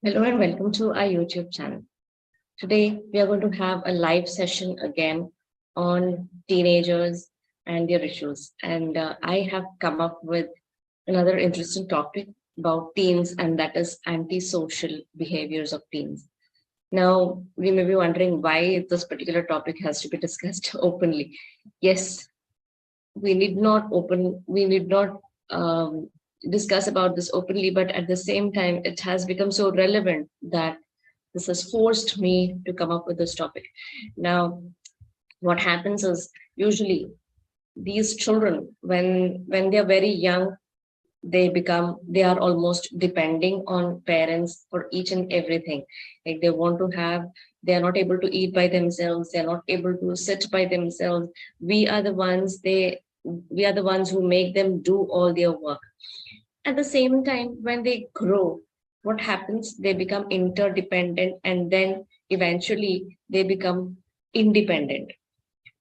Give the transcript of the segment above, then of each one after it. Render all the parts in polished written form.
Hello and welcome to our YouTube channel. Today we are going to have a live session again on teenagers and their issues. And I have come up with another interesting topic about teens, and that is antisocial behaviors of teens. Now, we may be wondering why this particular topic has to be discussed openly. Yes, we need not discuss about this openly, but at the same time, it has become so relevant that this has forced me to come up with this topic. Now, what happens is usually these children, when they are very young, they are almost depending on parents for each and everything. Like they are not able to eat by themselves, they are not able to sit by themselves. We are the ones they we are the ones who make them do all their work. At the same time, when they grow, what happens? They become interdependent, and then eventually they become independent.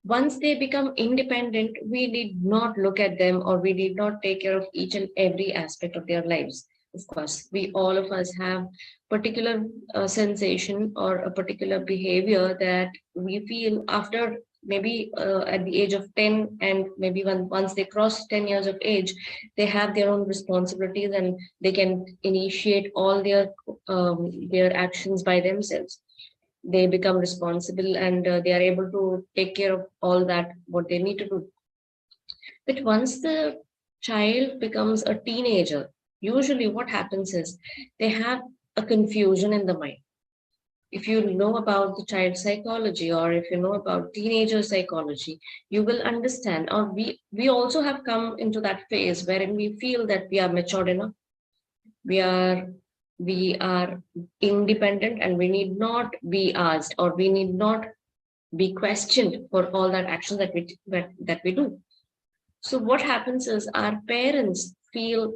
Once they become independent, we need not look at them, or we need not take care of each and every aspect of their lives. Of course, we all of us have particular sensation or a particular behavior that we feel after maybe at the age of 10, and maybe once they cross 10 years of age, they have their own responsibilities and they can initiate all their actions by themselves. They become responsible, and they are able to take care of all that what they need to do. But once the child becomes a teenager, usually what happens is they have a confusion in the mind. If you know about the child psychology, or if you know about teenager psychology, you will understand, or we also have come into that phase wherein we feel that we are matured enough, we are we are independent, and we need not be asked, or we need not be questioned for all that actions that we do. So what happens is our parents feel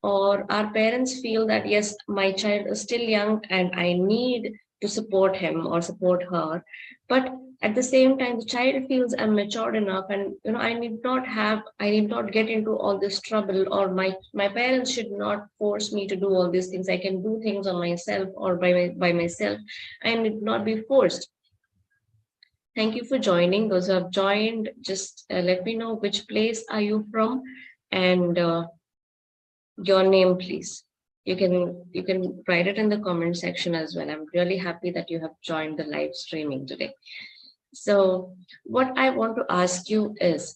that yes, my child is still young and I need to support him or support her. But at the same time, the child feels I'm matured enough, and I need not get into all this trouble, or my parents should not force me to do all these things. I can do things on myself, or by myself. I need not be forced. Thank you for joining. Those who have joined, just let me know which place are you from, and your name, please. You can write it in the comment section as well. I'm really happy that you have joined the live streaming today. So what I want to ask you is,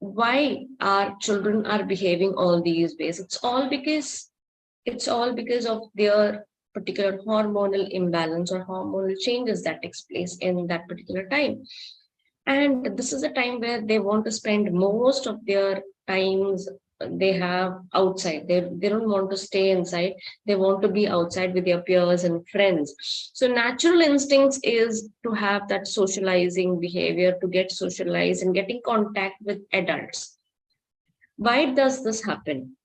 why our children are behaving all these ways? It's all because of their particular hormonal imbalance or hormonal changes that takes place in that particular time. And this is a time where they want to spend most of their times they have outside. They don't want to stay inside. They want to be outside with their peers and friends. So natural instincts is to have that socializing behavior, to get socialized and get in contact with adults. Why does this happen?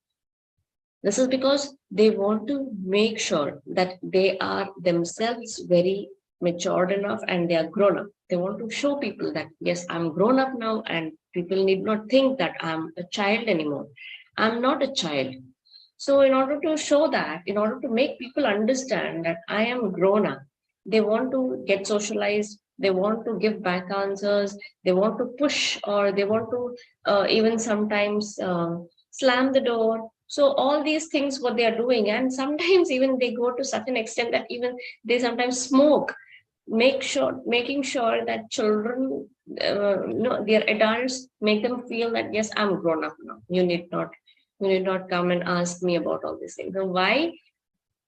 This is because they want to make sure that they are themselves very matured enough and they are grown up. They want to show people that, yes, I'm grown up now, and people need not think that I'm a child anymore. I'm not a child. So, in order to show that, in order to make people understand that I am grown up, they want to get socialized. They want to give back answers. They want to push, or they want to even sometimes slam the door. So all these things what they are doing, and sometimes even they go to such an extent that even they sometimes smoke, making sure that children, their adults, make them feel that yes, I'm grown up now. You need not come and ask me about all these things. So why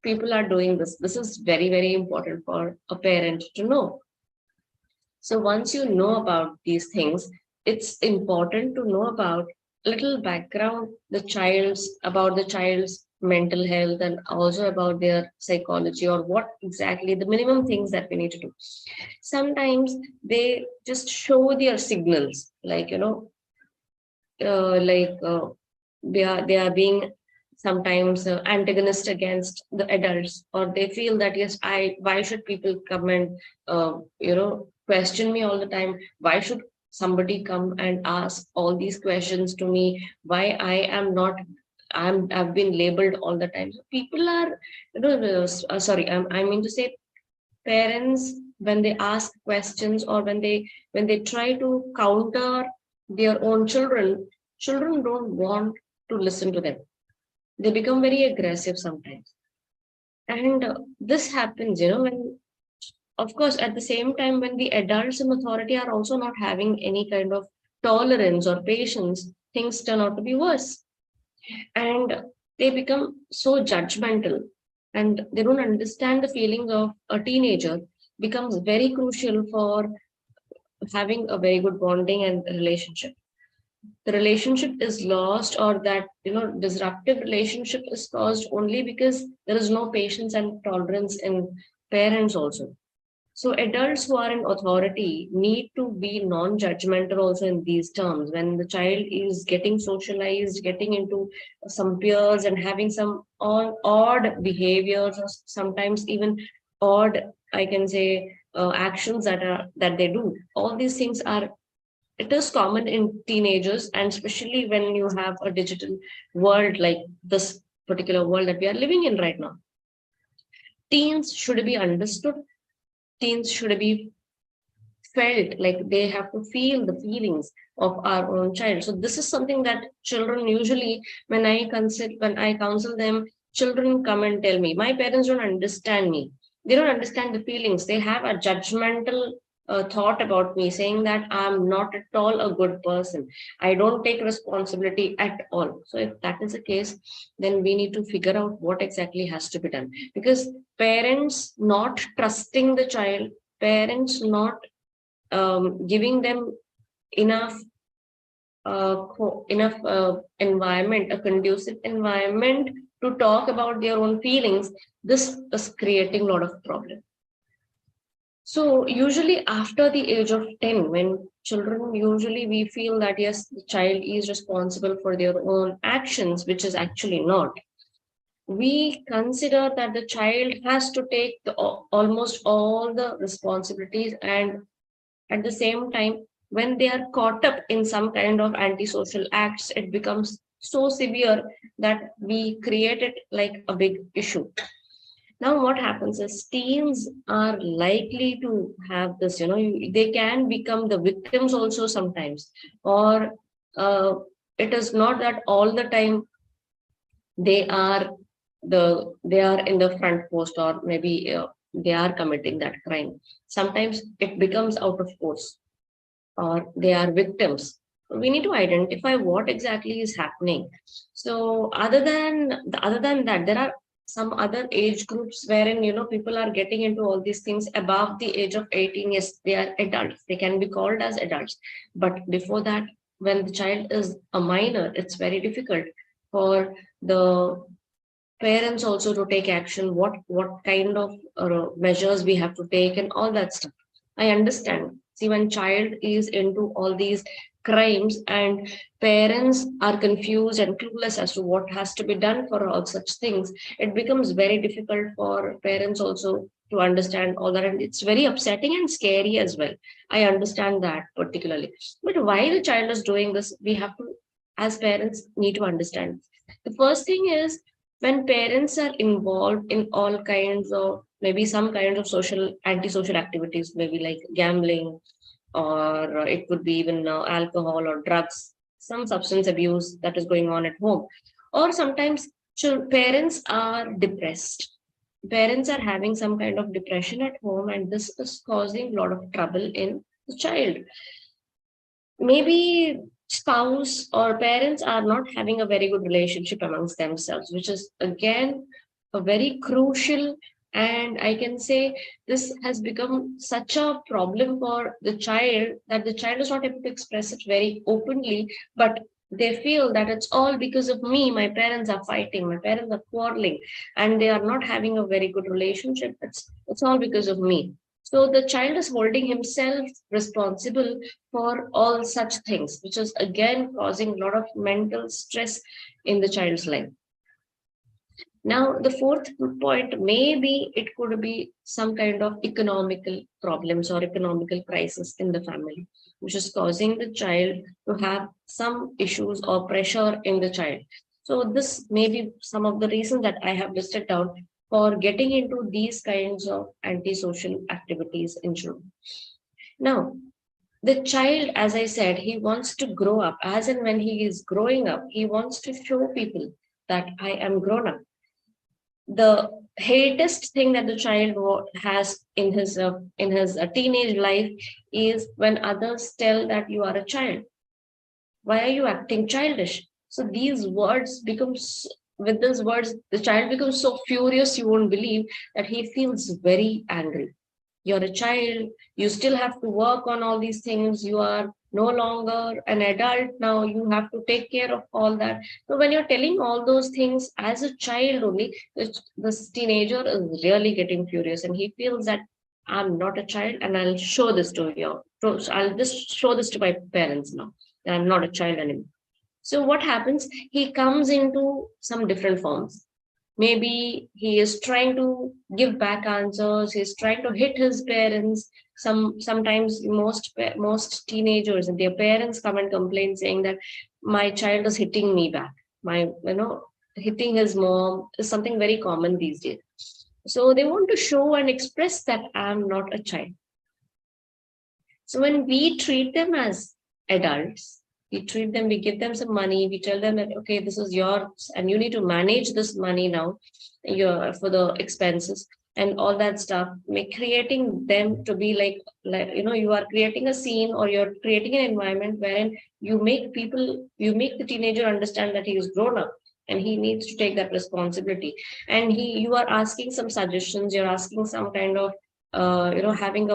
people are doing this? This is very, very important for a parent to know. So once you know about these things, it's important to know about little background about the child's mental health, and also about their psychology, or what exactly the minimum things that we need to do. Sometimes they just show their signals, like like they are being sometimes antagonist against the adults, or they feel that yes, I why should people come and question me all the time? Why should somebody come and ask all these questions to me? Why I am not I've been labeled all the time. So people are, sorry, I mean to say, parents, when they ask questions, or when they try to counter their own children, children don't want to listen to them. They become very aggressive sometimes. And this happens, when, of course, at the same time, when the adults in authority are also not having any kind of tolerance or patience, things turn out to be worse. And they become so judgmental, and they don't understand the feelings of a teenager, becomes very crucial for having a very good bonding and relationship. The relationship is lost, or that disruptive relationship is caused only because there is no patience and tolerance in parents also. So adults who are in authority need to be non-judgmental also in these terms. When the child is getting socialized, getting into some peers and having some odd behaviors, or sometimes even odd, I can say, actions that they do. All these things are, it is common in teenagers, and especially when you have a digital world like this particular world that we are living in right now. Teens should be understood. Teens should be felt, like they have to feel the feelings of our own child. So this is something that children usually, when I counsel them, children come and tell me, my parents don't understand me. They don't understand the feelings. They have a judgmental thought about me, saying that I'm not at all a good person. I don't take responsibility at all. So if that is the case, then we need to figure out what exactly has to be done. Because parents not trusting the child, parents not giving them enough environment, a conducive environment to talk about their own feelings, this is creating a lot of problem. So usually after the age of 10, when children, usually we feel that yes, the child is responsible for their own actions, which is actually not. We consider that the child has to take almost all the responsibilities, and at the same time, when they are caught up in some kind of antisocial acts, it becomes so severe that we create it like a big issue. Now, what happens is teens are likely to have this, they can become the victims also sometimes, or it is not that all the time they are they are in the front post, or maybe they are committing that crime. Sometimes it becomes out of force, or they are victims. We need to identify what exactly is happening. So other than that, there are some other age groups wherein people are getting into all these things above the age of 18. Yes, they are adults, they can be called as adults, but before that, when the child is a minor, it's very difficult for the parents also to take action, what kind of measures we have to take and all that stuff. I understand. See, when child is into all these crimes and parents are confused and clueless as to what has to be done for all such things, it becomes very difficult for parents also to understand all that, and it's very upsetting and scary as well. I understand that particularly, but why the child is doing this, we have to, as parents, need to understand. The first thing is, when parents are involved in all kinds of, maybe some kinds of antisocial activities, maybe like gambling, or it could be even alcohol or drugs, some substance abuse that is going on at home, or sometimes parents are depressed. Parents are having some kind of depression at home, and this is causing a lot of trouble in the child. Maybe spouse or parents are not having a very good relationship amongst themselves, which is again a very crucial, and I can say this has become such a problem for the child that the child is not able to express it very openly, but they feel that it's all because of me, my parents are fighting, my parents are quarreling, and they are not having a very good relationship. It's all because of me. So the child is holding himself responsible for all such things, which is again causing a lot of mental stress in the child's life. Now, the fourth point, maybe it could be some kind of economical problems or economical crisis in the family, which is causing the child to have some issues or pressure in the child. So this may be some of the reasons that I have listed down for getting into these kinds of antisocial activities in children. Now, the child, as I said, he wants to grow up. As and when he is growing up, he wants to show people that I am grown up. The hatest thing that the child has in his teenage life is when others tell that you are a child. Why are you acting childish? So these words becomes with these words, the child becomes so furious, you won't believe, that he feels very angry. You're a child, you still have to work on all these things, you are no longer an adult now, you have to take care of all that. So when you're telling all those things as a child only, this teenager is really getting furious, and he feels that I'm not a child, and I'll show this to you. So I'll just show this to my parents now, that I'm not a child anymore. So what happens? He comes into some different forms. Maybe he is trying to give back answers. He's trying to hit his parents. Sometimes most teenagers and their parents come and complain, saying that my child is hitting me back. Hitting his mom is something very common these days. So they want to show and express that I'm not a child. So when we treat them as adults, we give them some money, we tell them that, okay, this is yours, and you need to manage this money now for the expenses and all that stuff, creating them to be like, you are creating a scene, or you're creating an environment wherein you make the teenager understand that he is grown up and he needs to take that responsibility. And you are asking some suggestions, you're asking some kind of, asking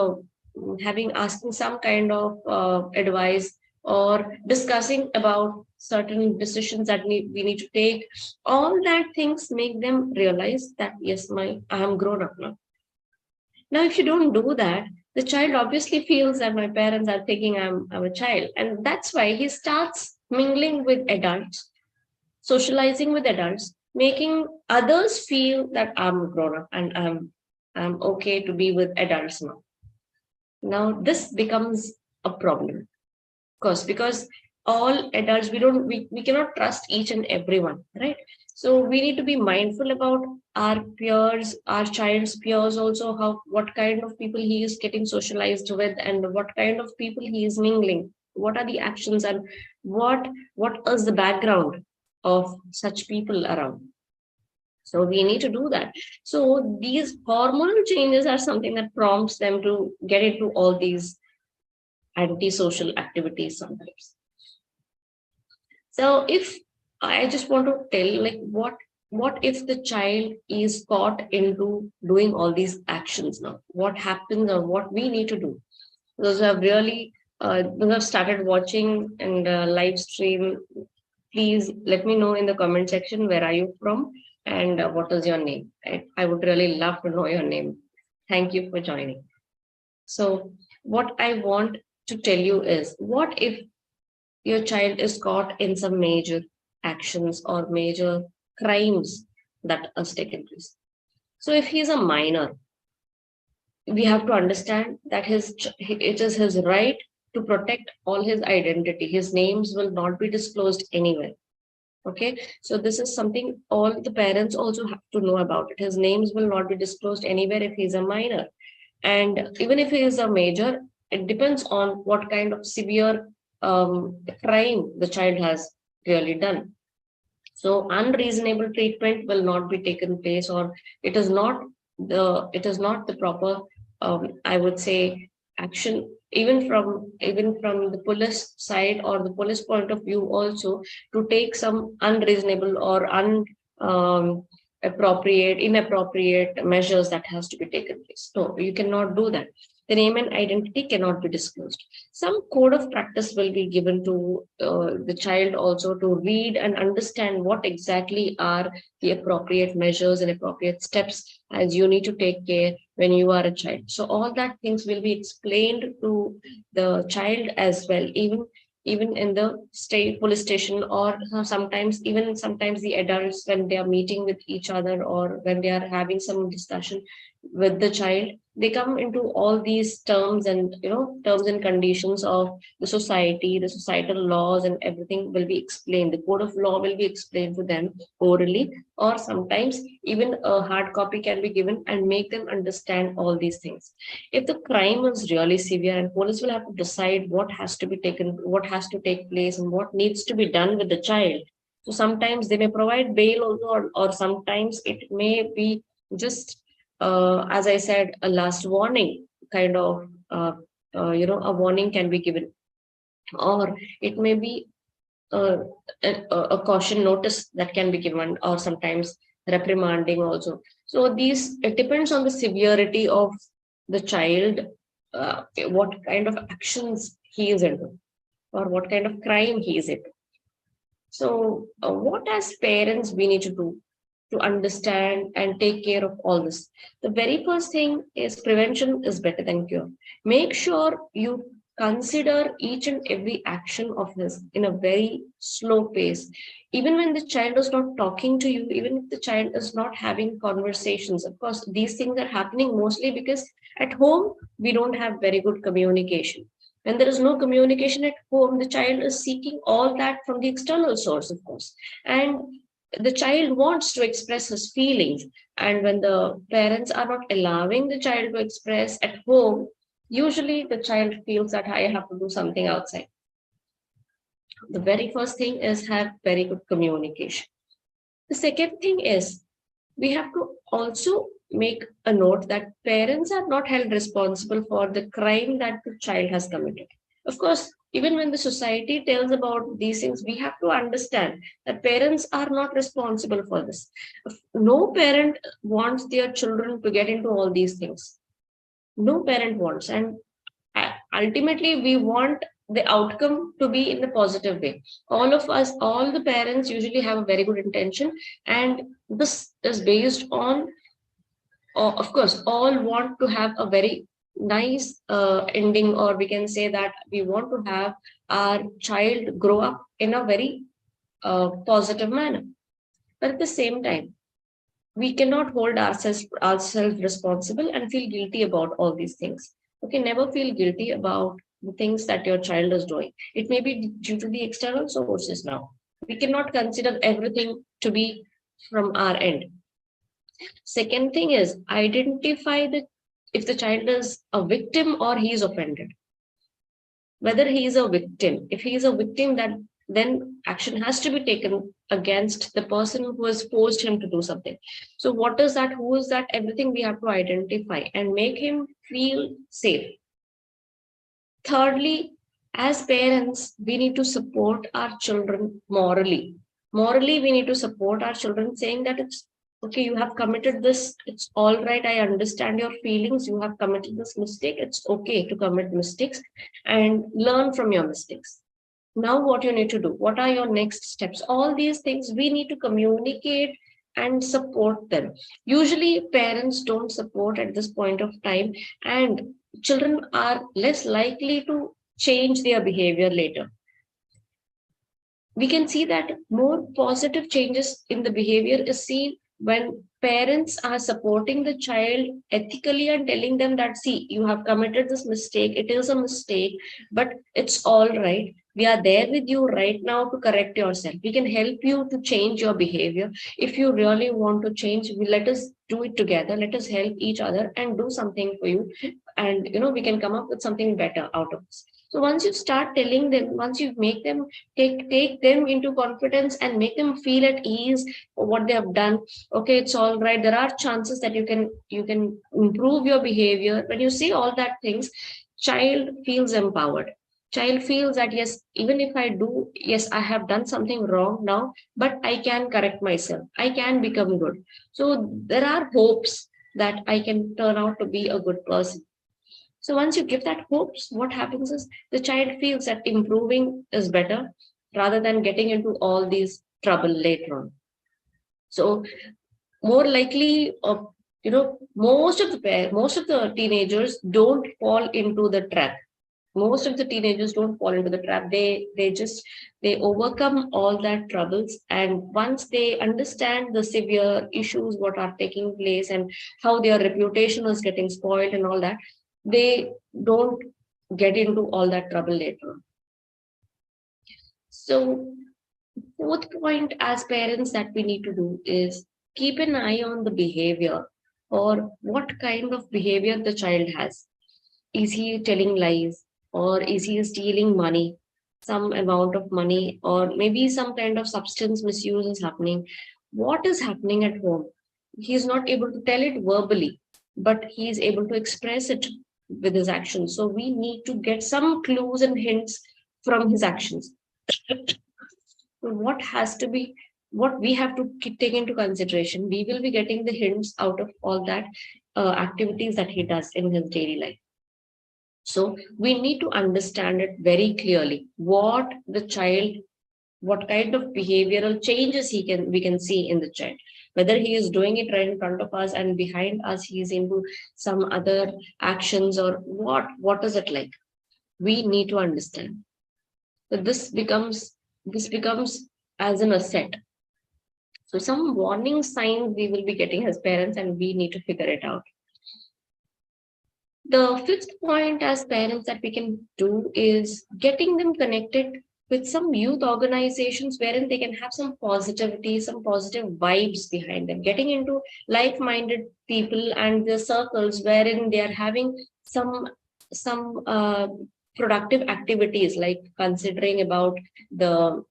some kind of advice, or discussing about certain decisions that we need to take. All that things make them realize that yes, I am grown up now. Now, if you don't do that, the child obviously feels that my parents are thinking I'm a child, and that's why he starts mingling with adults, socializing with adults, making others feel that I'm grown up and I'm okay to be with adults now. Now this becomes a problem, course, because all adults, we cannot trust each and everyone, right? So we need to be mindful about our peers, our child's peers also, what kind of people he is getting socialized with, and what kind of people he is mingling, what are the actions, and what is the background of such people around. So we need to do that. So these hormonal changes are something that prompts them to get into all these antisocial activities sometimes. So if I just want to tell, like, what if the child is caught into doing all these actions now? What happens, or what we need to do? Those who have really those who have started watching and live stream, please let me know in the comment section, where are you from, and what is your name? I would really love to know your name. Thank you for joining. So what I want to tell you is, what if your child is caught in some major actions or major crimes that has taken place? So if he is a minor, we have to understand that it is his right to protect all his identity. His names will not be disclosed anywhere. Okay, so this is something all the parents also have to know about it. His names will not be disclosed anywhere if he's a minor. And even if he is a major, it depends on what kind of severe crime the child has really done. So unreasonable treatment will not be taken place, or it is not the proper, I would say, action, even from the police side or the police point of view also, to take some unreasonable or inappropriate measures that has to be taken place. No, you cannot do that. The name and identity cannot be disclosed. Some code of practice will be given to the child also, to read and understand what exactly are the appropriate measures and appropriate steps as you need to take care when you are a child. So all that things will be explained to the child as well, even in the state police station, or sometimes the adults, when they are meeting with each other, or when they are having some discussion with the child, they come into all these terms and terms and conditions of the society, the societal laws, and everything will be explained. The code of law will be explained to them orally, or sometimes even a hard copy can be given and make them understand all these things. If the crime is really severe, and police will have to decide what has to be taken, what has to take place, and what needs to be done with the child. So sometimes they may provide bail also, or sometimes it may be just, as I said, a last warning kind of, a warning can be given, or it may be uh, a caution notice that can be given, or sometimes reprimanding also. So these, it depends on the severity of the child, what kind of actions he is into, or what kind of crime he is into. So, what as parents we need to understand and take care of all this? The very first thing is prevention is better than cure. Make sure you consider each and every action of this in a very slow pace. Even when the child is not talking to you, even if the child is not having conversations, of course, these things are happening mostly because at home we don't have very good communication. When there is no communication at home, the child is seeking all that from the external source, of course. And the child wants to express his feelings. And when the parents are not allowing the child to express at home, usually the child feels that I have to do something outside. The very first thing is have very good communication. The second thing is we have to also make a note that parents are not held responsible for the crime that the child has committed. Of course, even when the society tells about these things, we have to understand that parents are not responsible for this. No parent wants their children to get into all these things. No parent wants. And ultimately, we want the outcome to be in a positive way. All of us, all the parents usually have a very good intention, and this is based on, of course, all want to have a very nice ending, or we can say that we want to have our child grow up in a very positive manner. But at the same time, we cannot hold ourselves responsible and feel guilty about all these things. Okay, never feel guilty about the things that your child is doing. It may be due to the external sources now. We cannot consider everything to be from our end. Second thing is identify the if the child is a victim or he is offended. Whether he is a victim, if he is a victim, that then action has to be taken against the person who has forced him to do something. So what is that? Who is that? Everything we have to identify and make him feel safe. Thirdly, as parents, we need to support our children morally. Morally, we need to support our children, saying that it's okay, you have committed this, it's all right, I understand your feelings, you have committed this mistake, it's okay to commit mistakes and learn from your mistakes. Now, what you need to do? What are your next steps? All these things we need to communicate and support them. Usually, parents don't support at this point of time, and children are less likely to change their behavior later. We can see that more positive changes in the behavior is seen when parents are supporting the child ethically and telling them that, see, you have committed this mistake, it is a mistake, but it's all right. We are there with you right now to correct yourself. We can help you to change your behavior. If you really want to change, let us do it together. Let us help each other and do something for you. And we can come up with something better out of this. So once you start telling them, once you make them take them into confidence and make them feel at ease for what they have done, okay, it's all right. There are chances that you can improve your behavior. When you see all that things, child feels empowered. Child feels that yes, even if I do, yes, I have done something wrong now, but I can correct myself. I can become good. So there are hopes that I can turn out to be a good person. So once you give that hopes, what happens is the child feels that improving is better rather than getting into all these trouble later on. So more likely, most of the teenagers don't fall into the trap. most of the teenagers don't fall into the trap. They overcome all that troubles, and once they understand the severe issues what are taking place and how their reputation is getting spoiled and all that, they don't get into all that trouble later on. So fourth point as parents that we need to do is keep an eye on the behavior, or what kind of behavior the child has. Is he telling lies, or is he stealing money, some amount of money, or maybe some kind of substance misuse is happening? What is happening at home? He's not able to tell it verbally, but he is able to express it with his actions. So we need to get some clues and hints from his actions. What has to be, what we have to take into consideration, we will be getting the hints out of all that activities that he does in his daily life. So we need to understand it very clearly, what the child, what kind of behavioral changes we can see in the child, whether he is doing it right in front of us and behind us he is into some other actions, or what is it like. We need to understand. So this becomes as an asset. So some warning signs we will be getting as parents, and we need to figure it out. The fifth point as parents that we can do is getting them connected with some youth organizations wherein they can have some positivity, some positive vibes behind them, getting into like-minded people and the circles wherein they are having some productive activities, like considering about the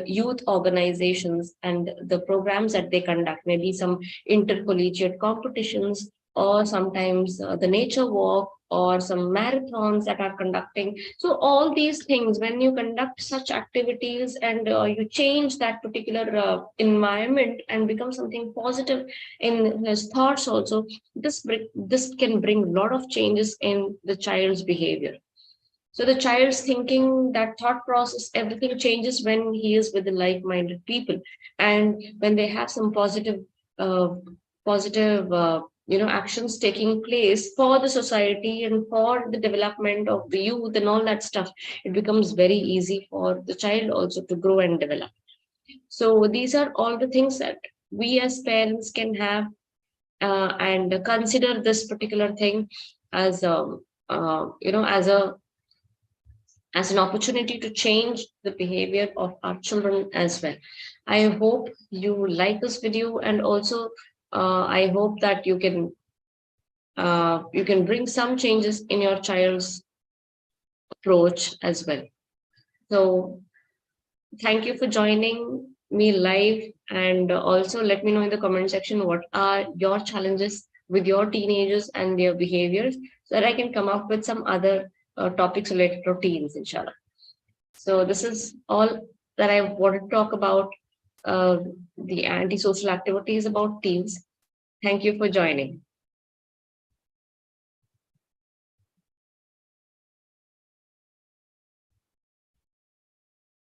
youth organizations and the programs that they conduct, maybe some intercollegiate competitions, or sometimes the nature walk, or some marathons that are conducting. So all these things, when you conduct such activities and you change that particular environment and become something positive in his thoughts also, this can bring a lot of changes in the child's behavior. So the child's thinking, that thought process, everything changes when he is with the like-minded people, and when they have some uh, positive actions taking place for the society and for the development of the youth and all that stuff. It becomes very easy for the child also to grow and develop. So these are all the things that we as parents can have, and consider this particular thing as as an opportunity to change the behavior of our children as well. I hope you like this video, and also I hope that you can bring some changes in your child's approach as well. So thank you for joining me live, and also let me know in the comment section what are your challenges with your teenagers and their behaviors, so that I can come up with some other topics related to teens, inshallah. So this is all that I want to talk about, the antisocial activities about teens. Thank you for joining.